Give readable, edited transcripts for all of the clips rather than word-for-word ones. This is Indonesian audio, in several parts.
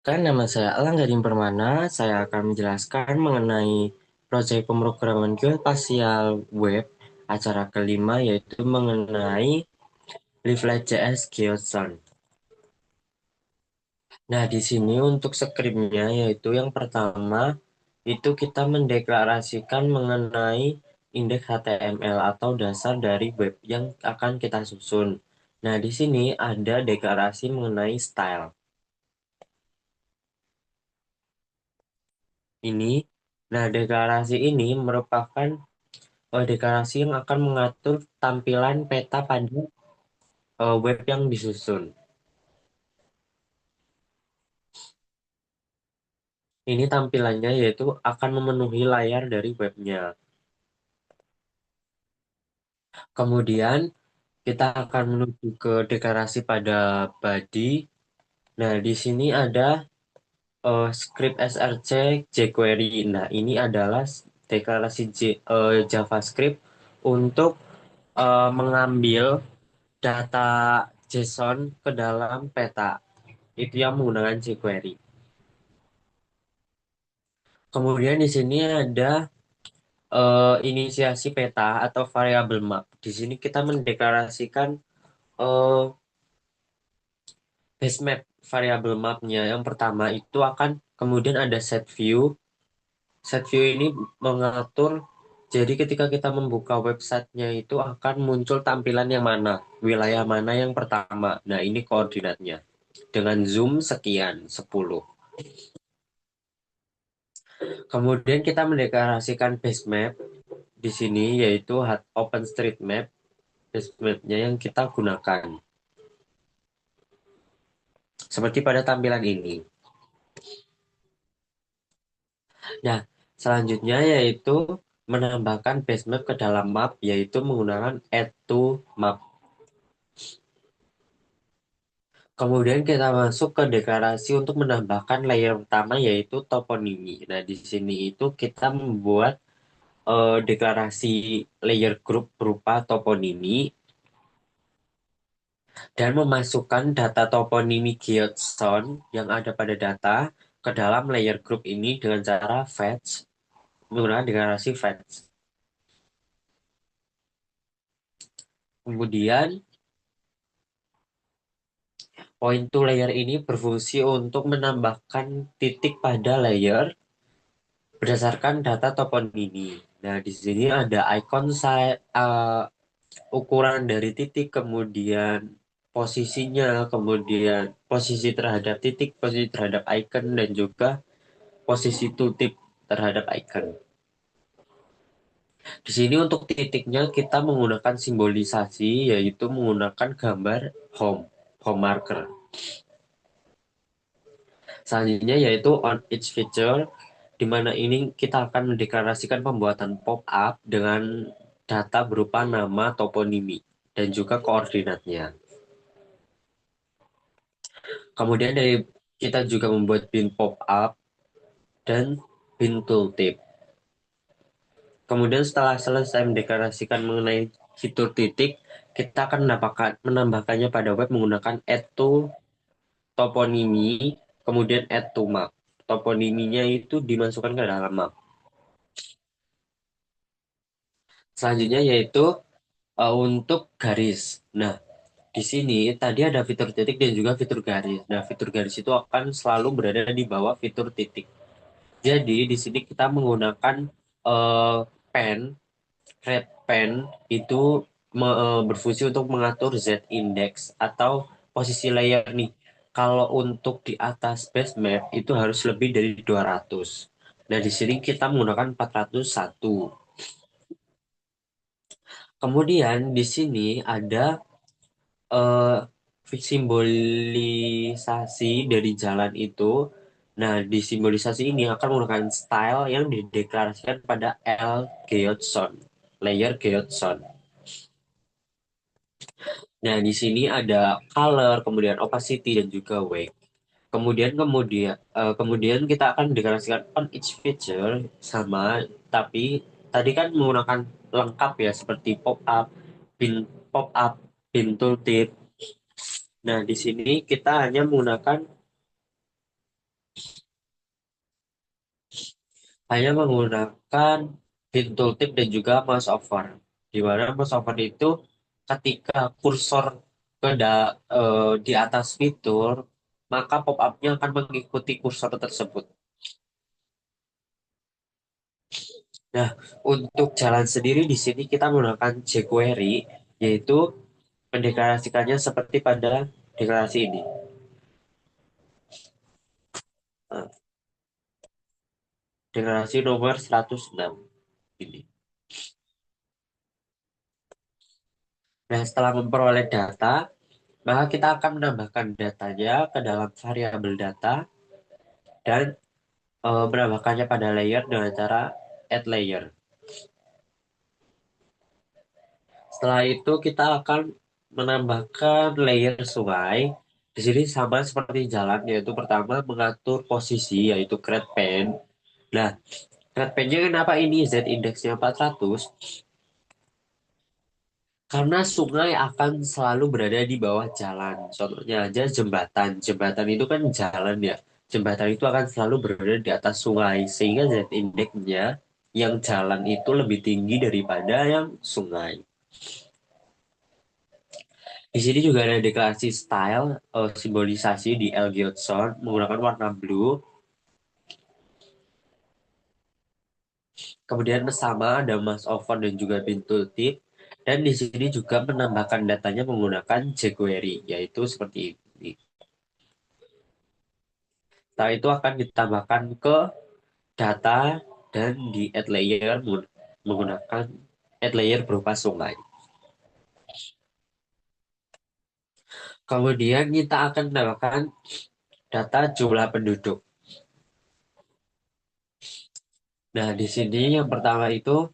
Kan nama saya Elang Gading Permana, saya akan menjelaskan mengenai proyek pemrograman geospasial web acara kelima yaitu mengenai Leaflet.js GeoZone. Nah, di sini untuk skripnya yaitu yang pertama itu kita mendeklarasikan mengenai indeks HTML atau dasar dari web yang akan kita susun. Nah, di sini ada deklarasi mengenai style. Ini, nah deklarasi ini merupakan deklarasi yang akan mengatur tampilan peta pada web yang disusun. Ini tampilannya yaitu akan memenuhi layar dari webnya. Kemudian kita akan menuju ke deklarasi pada body. Nah, di sini ada script src jQuery. Nah, ini adalah deklarasi JavaScript untuk mengambil data JSON ke dalam peta. Itu yang menggunakan jQuery. Kemudian di sini ada inisiasi peta atau variabel map. Di sini kita mendeklarasikan eh, base map variabel mapnya. Yang pertama itu akan kemudian ada set view. Set view ini mengatur jadi ketika kita membuka websitenya itu akan muncul tampilan yang mana, wilayah mana yang pertama. Nah, ini koordinatnya. Dengan zoom sekian, 10. Kemudian kita mendeklarasikan base map di sini yaitu OpenStreetMap base map-nya yang kita gunakan. Seperti pada tampilan ini. Nah, selanjutnya yaitu menambahkan base map ke dalam map yaitu menggunakan add to map. Kemudian kita masuk ke deklarasi untuk menambahkan layer pertama yaitu toponimi. Nah, di sini itu kita membuat deklarasi layer group berupa toponimi dan memasukkan data toponimi geodzone yang ada pada data ke dalam layer group ini dengan cara fetch menggunakan deklarasi fetch. Kemudian point to layer ini berfungsi untuk menambahkan titik pada layer berdasarkan data toponimi. Nah, di sini ada icon ukuran dari titik, kemudian posisinya, kemudian posisi terhadap titik, posisi terhadap icon, dan juga posisi tooltip terhadap icon. Di sini untuk titiknya kita menggunakan simbolisasi, yaitu menggunakan gambar home marker. Selanjutnya yaitu on each feature, di mana ini kita akan mendeklarasikan pembuatan pop-up dengan data berupa nama toponimi dan juga koordinatnya. Kemudian kita juga membuat bin pop-up dan bin tooltip. Kemudian setelah selesai mendeklarasikan mengenai fitur titik, kita akan menambahkannya pada web menggunakan add to toponimi, kemudian add to map. Toponiminya itu dimasukkan ke dalam map. Selanjutnya yaitu untuk garis. Nah, di sini tadi ada fitur titik dan juga fitur garis. Nah, fitur garis itu akan selalu berada di bawah fitur titik. Jadi di sini kita menggunakan eh, pen, red pen itu berfungsi untuk mengatur Z index atau posisi layer nih. Kalau untuk di atas base map itu harus lebih dari 200. Nah, di sini kita menggunakan 401. Kemudian di sini ada eh, simbolisasi dari jalan itu. Nah, di simbolisasi ini akan menggunakan style yang dideklarasikan pada L Geotson, layer Geotson. Nah, di sini ada color, kemudian opacity dan juga weight. Kemudian kita akan deklarasikan on each feature sama, tapi tadi kan menggunakan lengkap ya seperti pop up, pin tooltip. Nah, di sini kita hanya menggunakan hanya menggunakan bin tooltip dan juga mouse over. Di mana mouse over itu ketika kursor di atas fitur, maka pop-up-nya akan mengikuti kursor tersebut. Nah, untuk jalan sendiri di sini kita menggunakan jQuery, yaitu mendeklarasikannya seperti pada deklarasi ini. Nah, deklarasi nomor 106 ini. Nah, setelah memperoleh data, maka kita akan menambahkan datanya ke dalam variabel data dan menambahkannya pada layer dengan cara add layer. Setelah itu kita akan menambahkan layer sungai. Di sini sama seperti jalan, yaitu pertama mengatur posisi, yaitu create pen. Nah, create pen-nya kenapa ini Z indeksnya 400? Karena sungai akan selalu berada di bawah jalan. Contohnya aja jembatan. Jembatan itu kan jalan ya. Jembatan itu akan selalu berada di atas sungai. Sehingga Z-index-nya yang jalan itu lebih tinggi daripada yang sungai. Di sini juga ada deklarasi style, simbolisasi di Elliott Sound menggunakan warna blue. Kemudian sama ada mouse over dan juga pintu tip. Dan di sini juga menambahkan datanya menggunakan jQuery, yaitu seperti ini. Setelah itu akan ditambahkan ke data dan di add layer menggunakan add layer berupa sungai. Kemudian kita akan menambahkan data jumlah penduduk. Nah, di sini yang pertama itu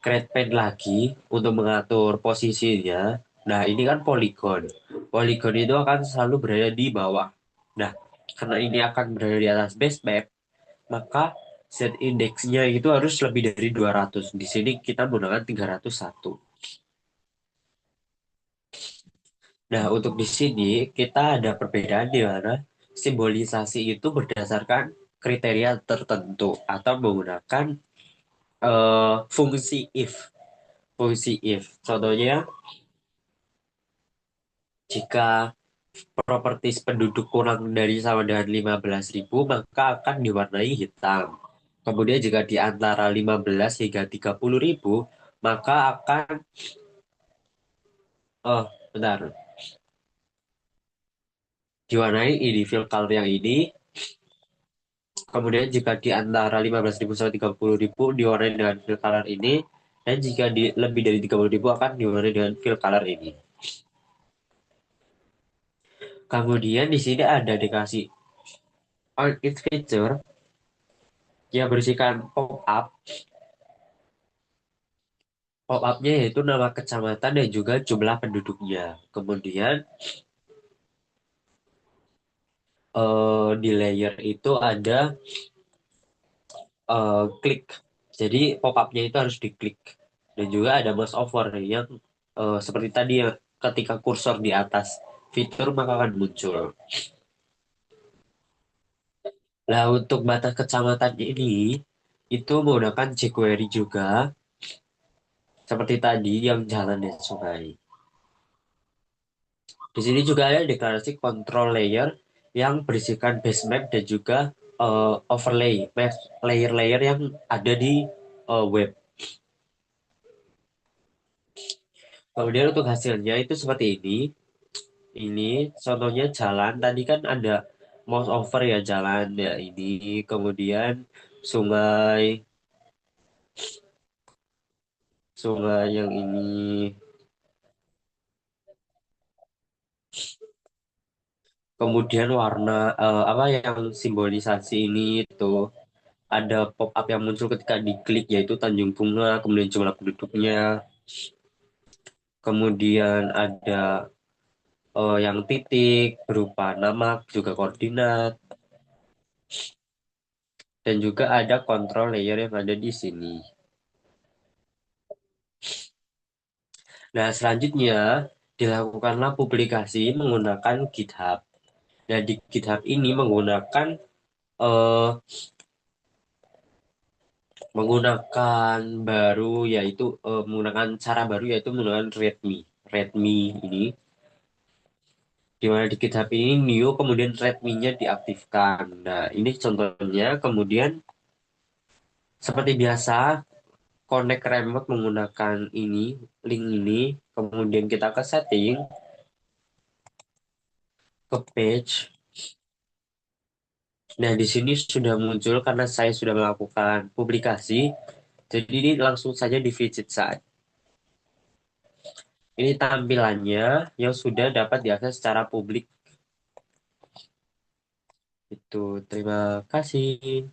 create pen lagi untuk mengatur posisinya. Nah, ini kan polygon. Polygon itu akan selalu berada di bawah. Nah, karena ini akan berada di atas base map, maka Z indeksnya itu harus lebih dari 200. Di sini kita menggunakan 301. Nah, untuk di sini kita ada perbedaan di mana simbolisasi itu berdasarkan kriteria tertentu atau menggunakan fungsi if. Fungsi if. Contohnya, jika propertis penduduk kurang dari sama dengan 15.000, maka akan diwarnai hitam. Kemudian jika di antara 15 hingga 30.000, maka akan, oh, bentar, diwarnai ini fill color yang ini. Kemudian jika di antara 15.000 sampai 30.000 diwarnai dengan fill color ini. Dan jika lebih dari 30.000 akan diwarnai dengan fill color ini. Kemudian di sini ada dikasih on it feature yang berisikan pop-up. Pop-up-nya yaitu nama kecamatan dan juga jumlah penduduknya. Kemudian di layer itu ada klik. Jadi pop-up-nya itu harus diklik. Dan juga ada mouse over yang seperti tadi ya, ketika kursor di atas fitur maka akan muncul. Nah, untuk batas kecamatan ini itu menggunakan jQuery juga seperti tadi yang jalan dan sungai. Di sini juga ada deklarasi control layer yang berisikan base map dan juga overlay, layer-layer yang ada di web. Kemudian untuk hasilnya itu seperti ini. Ini contohnya jalan. Tadi kan ada mouse over ya jalan ya ini. Kemudian sungai, sungai yang ini. Kemudian warna apa yang simbolisasi ini itu ada pop up yang muncul ketika diklik yaitu Tanjung Bunga, kemudian jumlah penduduknya, kemudian ada yang titik berupa nama juga koordinat dan juga ada control layer yang ada di sini. Nah, selanjutnya dilakukanlah publikasi menggunakan GitHub. Nah, di GitHub ini menggunakan eh, menggunakan baru yaitu menggunakan cara baru yaitu menggunakan Redmi. Redmi ini di mana di GitHub ini Neo kemudian Redmi-nya diaktifkan. Nah, ini contohnya kemudian seperti biasa connect remote menggunakan ini link ini kemudian kita ke setting ke page. Nah, di sini sudah muncul karena saya sudah melakukan publikasi. Jadi ini langsung saja di visit saat. Ini tampilannya yang sudah dapat diakses secara publik. Itu, terima kasih.